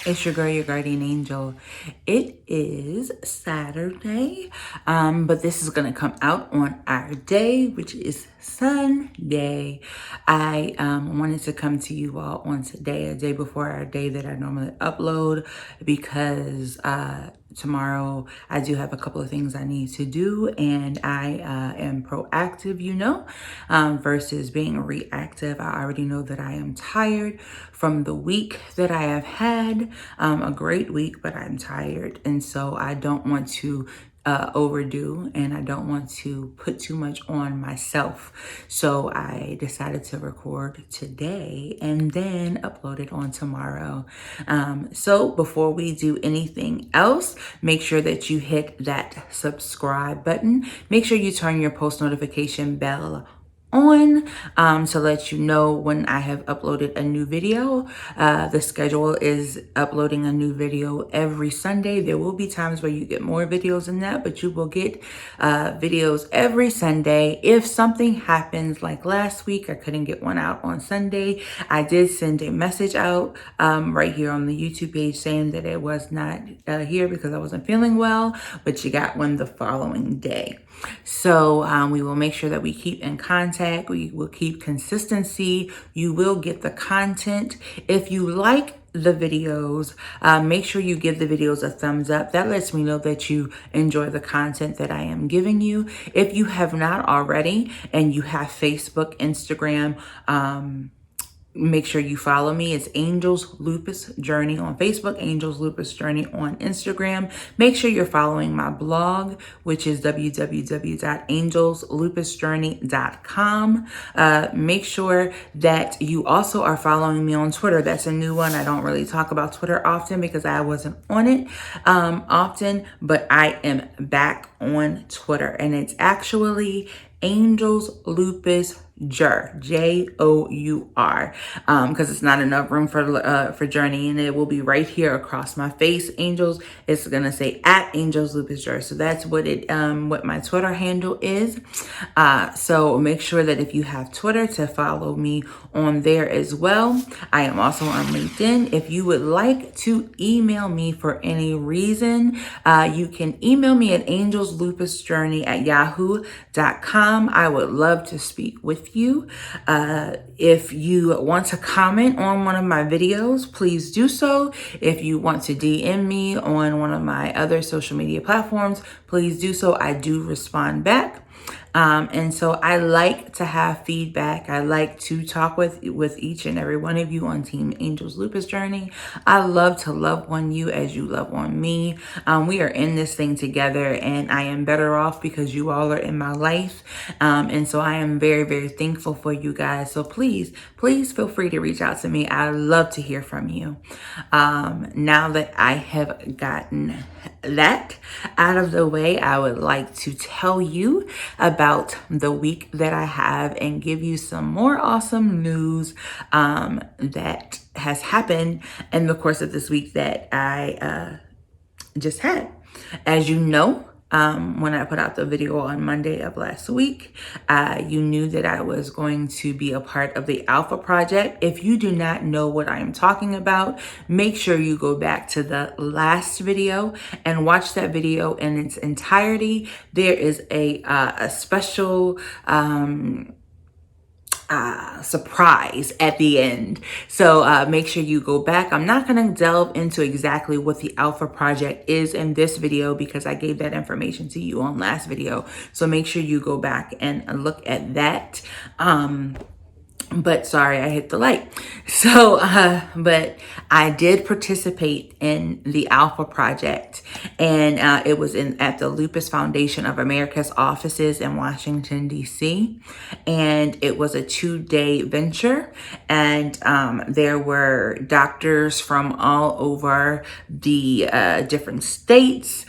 It's your girl, your guardian angel. It is Saturday, but this is going to come out on our day, which is Sunday. I wanted to come to you all on today, a day before our day that I normally upload, because tomorrow I do have a couple of things I need to do, and I am proactive, versus being reactive. I already know that I am tired from the week that I have had, a great week, but I'm tired. And so I don't want to overdo, and I don't want to put too much on myself. So I decided to record today and then upload it on tomorrow. So before we do anything else, make sure that you hit that subscribe button. Make sure you turn your post notification bell on to let you know when I have uploaded a new video. The schedule is uploading a new video every Sunday. There will be times where you get more videos than that, but you will get videos every Sunday. If something happens like last week, I couldn't get one out on Sunday, I did send a message out right here on the YouTube page saying that it was not here because I wasn't feeling well, but you got one the following day. So we will make sure that we keep in contact. We will keep consistency. You will get the content. If you like the videos, make sure you give the videos a thumbs up. That lets me know that you enjoy the content that I am giving you. If you have not already and you have Facebook, Instagram, make sure you follow me. It's Angel's Lupus Journey on Facebook, Angel's Lupus Journey on Instagram. Make sure you're following my blog, which is www.angelslupusjourney.com. Make sure that you also are following me on Twitter. That's a new one. I don't really talk about Twitter often because I wasn't on it often, but I am back on Twitter, and it's actually Angel's Lupus Jour, Jour, because it's not enough room for Journey, and it will be right here across my face. Angels, it's gonna say at Angel's Lupus Jour, so that's what what my Twitter handle is. So make sure that if you have Twitter, to follow me on there as well. I am also on LinkedIn. If you would like to email me for any reason, you can email me at angelslupusjourney@yahoo.com. I would love to speak with you. If you want to comment on one of my videos, please do so. If you want to DM me on one of my other social media platforms, please do so. I do respond back. And so I like to have feedback. I like to talk with each and every one of you on Team Angel's Lupus Journey. I love to love on you as you love on me. We are in this thing together, and I am better off because you all are in my life. And so I am very, very thankful for you guys. So please feel free to reach out to me. I love to hear from you. Now that I have gotten that out of the way, I would like to tell you about the week that I have and give you some more awesome news that has happened in the course of this week that I just had. As you know, when I put out the video on Monday of last week, you knew that I was going to be a part of the Alpha Project. If you do not know what I am talking about, make sure you go back to the last video and watch that video in its entirety. There is a special surprise at the end. So make sure you go back. I'm not going to delve into exactly what the Alpha Project is in this video because I gave that information to you on last video. So make sure you go back and look at that. But sorry, I hit the light. So, but I did participate in the Alpha Project, and it was at the Lupus Foundation of America's offices in Washington, D.C. And it was a 2-day venture, and there were doctors from all over the different states,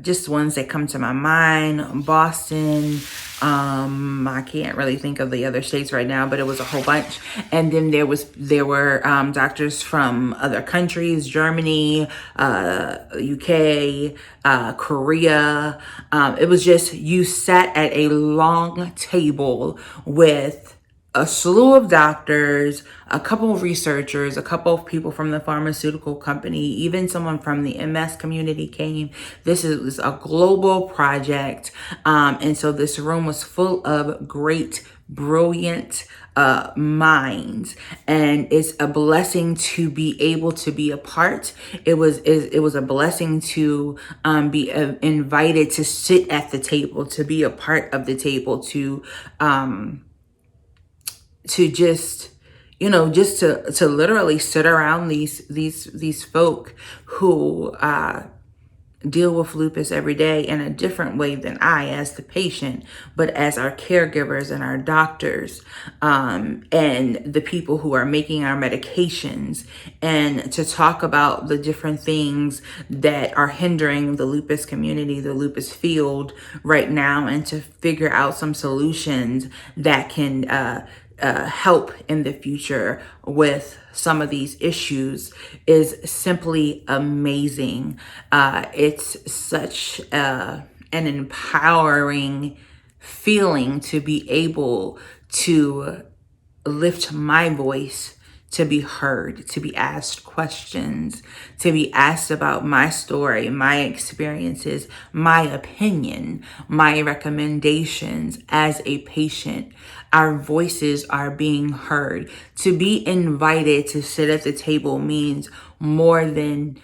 just ones that come to my mind: Boston, I can't really think of the other states right now, but it was a whole bunch. And then there were doctors from other countries: Germany, UK, Korea. It was just, you sat at a long table with a slew of doctors, a couple of researchers, a couple of people from the pharmaceutical company, even someone from the MS community came. This is a global project. And so this room was full of great, brilliant minds, and it's a blessing to be able to be a part. It was a blessing to be invited to sit at the table, to be a part of the table, to just, just to literally sit around these folk who deal with lupus every day in a different way than I as the patient, but as our caregivers and our doctors, and the people who are making our medications, and to talk about the different things that are hindering the lupus community, the lupus field right now, and to figure out some solutions that can help in the future with some of these issues is simply amazing. It's such an empowering feeling to be able to lift my voice, to be heard, to be asked questions, to be asked about my story, my experiences, my opinion, my recommendations as a patient. Our voices are being heard. To be invited to sit at the table means more than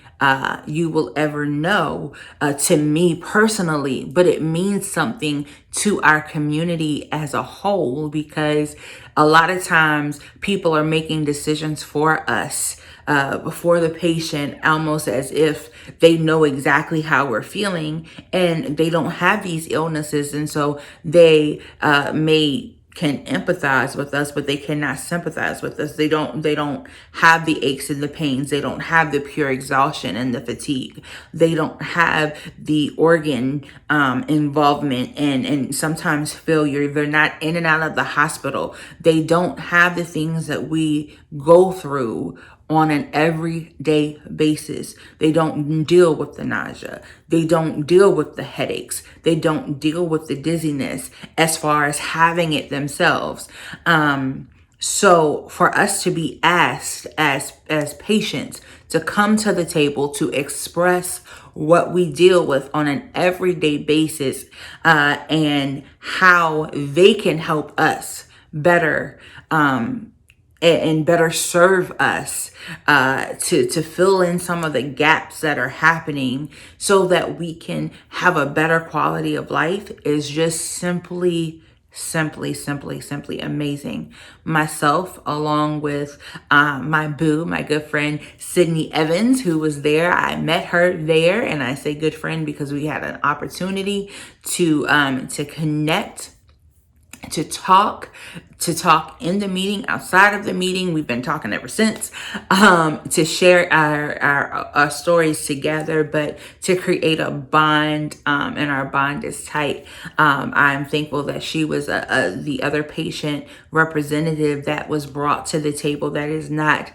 you will ever know to me personally, but it means something to our community as a whole, because a lot of times people are making decisions for us, for the patient, almost as if they know exactly how we're feeling, and they don't have these illnesses, and so they can empathize with us, but they cannot sympathize with us. They don't have the aches and the pains. They don't have the pure exhaustion and the fatigue. They don't have the organ involvement and sometimes failure. They're not in and out of the hospital. They don't have the things that we go through on an everyday basis. They don't deal with the nausea. They don't deal with the headaches. They don't deal with the dizziness as far as having it themselves. So for us to be asked as patients to come to the table to express what we deal with on an everyday basis, and how they can help us better, and better serve us, to fill in some of the gaps that are happening so that we can have a better quality of life, is just simply amazing. Myself, along with my boo, my good friend Sydney Evans, who was there. I met her there, and I say good friend because we had an opportunity to connect, to talk in the meeting, outside of the meeting. We've been talking ever since, to share our stories together, but to create a bond, and our bond is tight. I'm thankful that she was the other patient representative that was brought to the table that is not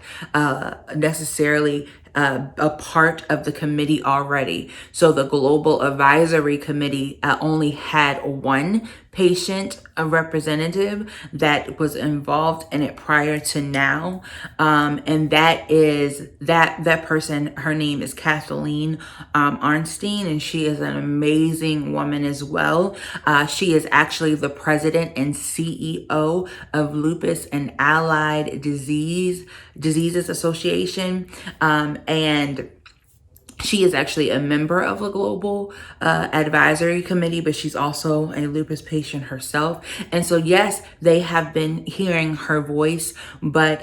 necessarily a part of the committee already. So the Global Advisory Committee only had one patient, a representative that was involved in it prior to now. And that person, her name is Kathleen Arnstein, and she is an amazing woman as well. She is actually the president and CEO of Lupus and Allied Diseases Association. And she is actually a member of the Global Advisory Committee, but she's also a lupus patient herself. And so, yes, they have been hearing her voice, but,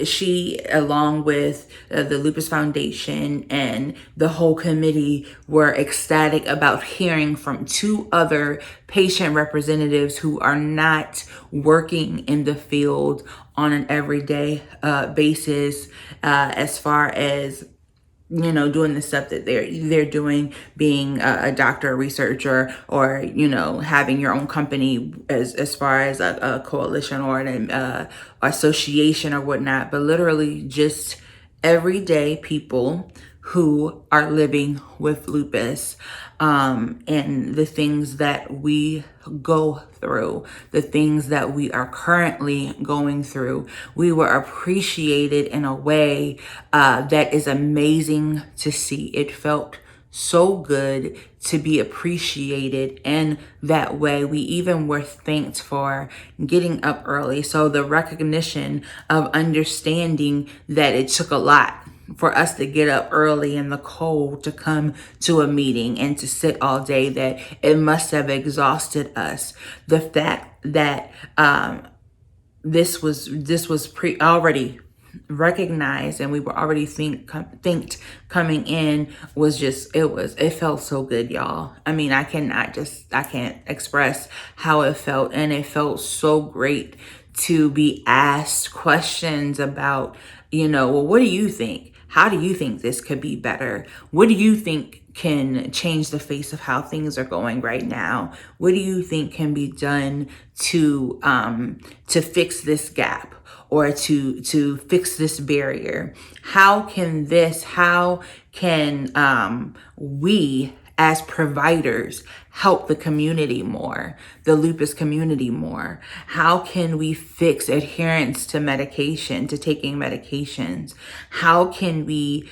she, along with the Lupus Foundation and the whole committee, were ecstatic about hearing from two other patient representatives who are not working in the field on an everyday basis, as far as doing the stuff that they're doing, being a doctor, a researcher, or having your own company, as far as a coalition or an association or whatnot, but literally just everyday people who are living with lupus, and the things that we go through, the things that we are currently going through. We were appreciated in a way that is amazing to see. It felt so good to be appreciated in that way. We even were thanked for getting up early. So the recognition of understanding that it took a lot for us to get up early in the cold to come to a meeting and to sit all day, that it must have exhausted us. The fact that this was already recognized and we were already thanked coming in was just, it felt so good, y'all. I mean, I can't express how it felt, and it felt so great to be asked questions about, well, what do you think? How do you think this could be better? What do you think can change the face of how things are going right now? What do you think can be done to fix this gap, or to fix this barrier? How can we as providers help the community more, the lupus community more? How can we fix adherence to medication, to taking medications? How can we,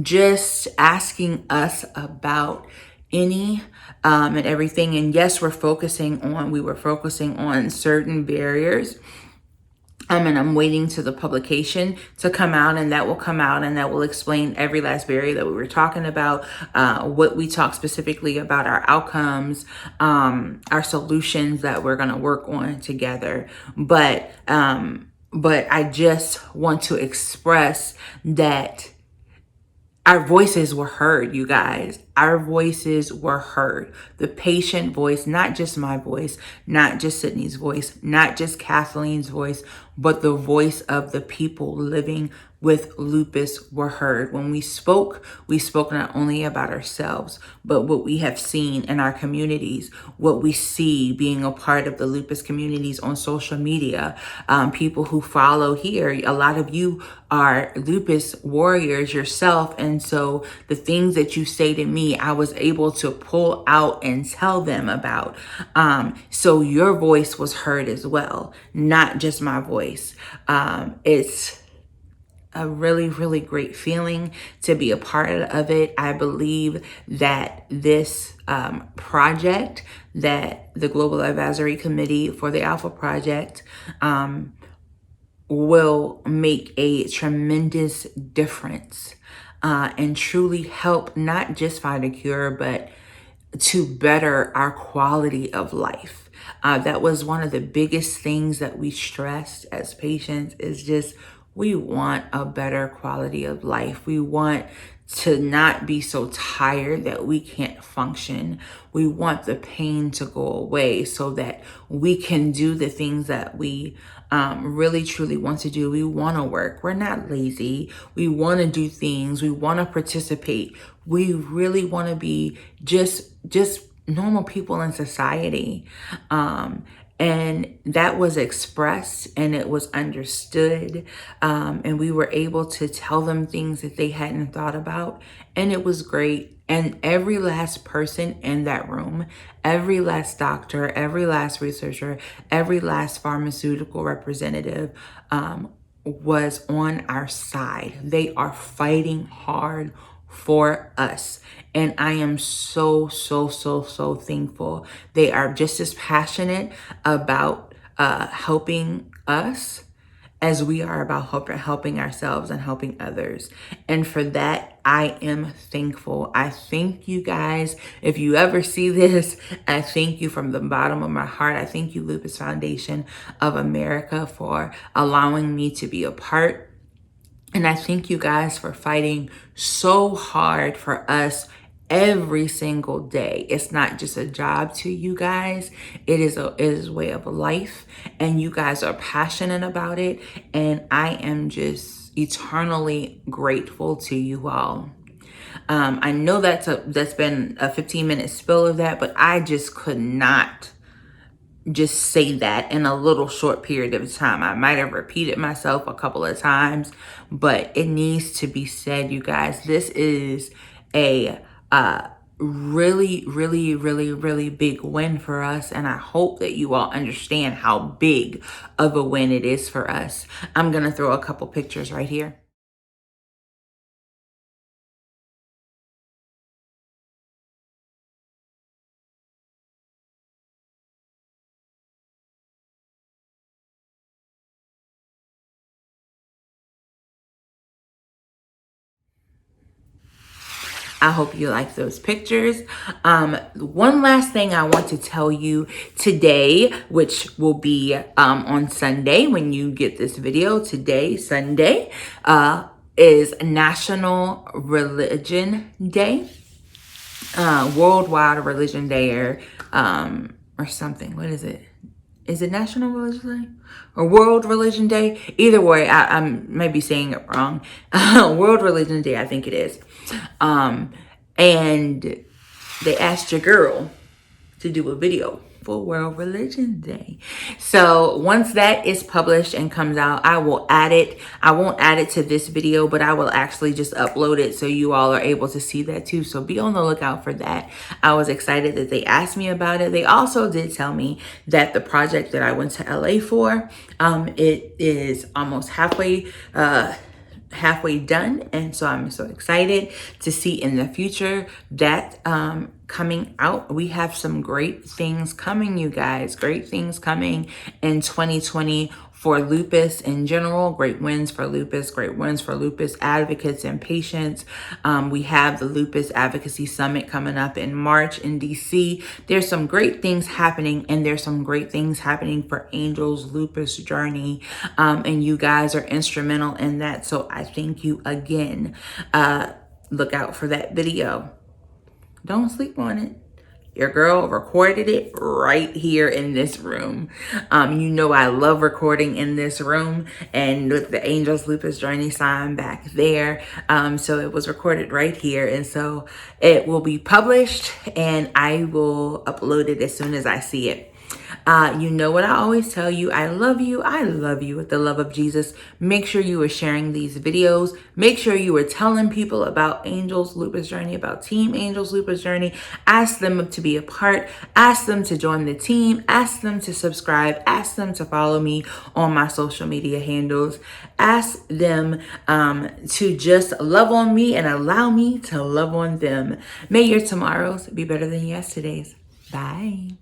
just asking us about any and everything. And yes, we were focusing on certain barriers. And I'm waiting to the publication to come out, and that will come out, and that will explain every last barrier that we were talking about, what we talked specifically about, our outcomes, our solutions that we're going to work on together. But I just want to express that our voices were heard, you guys. Our voices were heard. The patient voice, not just my voice, not just Sydney's voice, not just Kathleen's voice, but the voice of the people living with lupus were heard. When we spoke not only about ourselves, but what we have seen in our communities, what we see being a part of the lupus communities on social media, people who follow here. A lot of you are lupus warriors yourself. And so the things that you say to me, I was able to pull out and tell them about. So your voice was heard as well, not just my voice. It's a really, really great feeling to be a part of it. I believe that this project, that the Global Advisory Committee for the Alpha Project will make a tremendous difference and truly help not just find a cure, but to better our quality of life. That was one of the biggest things that we stressed as patients, is just we want a better quality of life. We want to not be so tired that we can't function. We want the pain to go away so that we can do the things that we really truly want to do. We want to work. We're not lazy. We want to do things. We want to participate. We really want to be just normal people in society. And that was expressed, and it was understood. And we were able to tell them things that they hadn't thought about. And it was great. And every last person in that room, every last doctor, every last researcher, every last pharmaceutical representative was on our side. They are fighting hard for us. And I am so thankful. They are just as passionate about helping us as we are about helping ourselves and helping others. And for that, I am thankful. I thank you guys. If you ever see this, I thank you from the bottom of my heart. I thank you, Lupus Foundation of America, for allowing me to be a part. And I thank you guys for fighting so hard for us every single day. It's not just a job to you guys. It is a way of life, and you guys are passionate about it. And I am just eternally grateful to you all. I know that's been a 15-minute spill of that, but I just could not just say that in a little short period of time. I might have repeated myself a couple of times, but it needs to be said, you guys. This is a really, really, really, really big win for us, and I hope that you all understand how big of a win it is for us. I'm gonna throw a couple pictures right here. I hope you like those pictures. One last thing I want to tell you today, which will be on Sunday when you get this video. Today, Sunday, is National Religion Day, Worldwide Religion Day, or something. What is it? Is it National Religion Day or World Religion Day? Either way, I'm maybe saying it wrong. World Religion Day, I think it is. And they asked your girl to do a video for World Religion Day. So once that is published and comes out, I will add it. I won't add it to this video, but I will actually just upload it so you all are able to see that too. So be on the lookout for that. I was excited that they asked me about it. They also did tell me that the project that I went to LA for, it is almost halfway done, and so I'm so excited to see in the future that coming out. We have some great things coming, you guys. Great things coming in 2020 for lupus in general. Great wins for lupus, great wins for lupus advocates and patients. We have the Lupus Advocacy Summit coming up in March in DC. There's some great things happening, and there's some great things happening for Angel's Lupus Journey. And you guys are instrumental in that. So I thank you again. Look out for that video. Don't sleep on it. Your girl recorded it right here in this room. You know I love recording in this room, and with the Angel's Lupus Journey sign back there. So it was recorded right here, and so it will be published, and I will upload it as soon as I see it. You know what I always tell you. I love you. I love you with the love of Jesus. Make sure you are sharing these videos. Make sure you are telling people about Angel's Lupus Journey, about Team Angel's Lupus Journey. Ask them to be a part. Ask them to join the team. Ask them to subscribe. Ask them to follow me on my social media handles. Ask them to just love on me and allow me to love on them. May your tomorrows be better than yesterday's. Bye.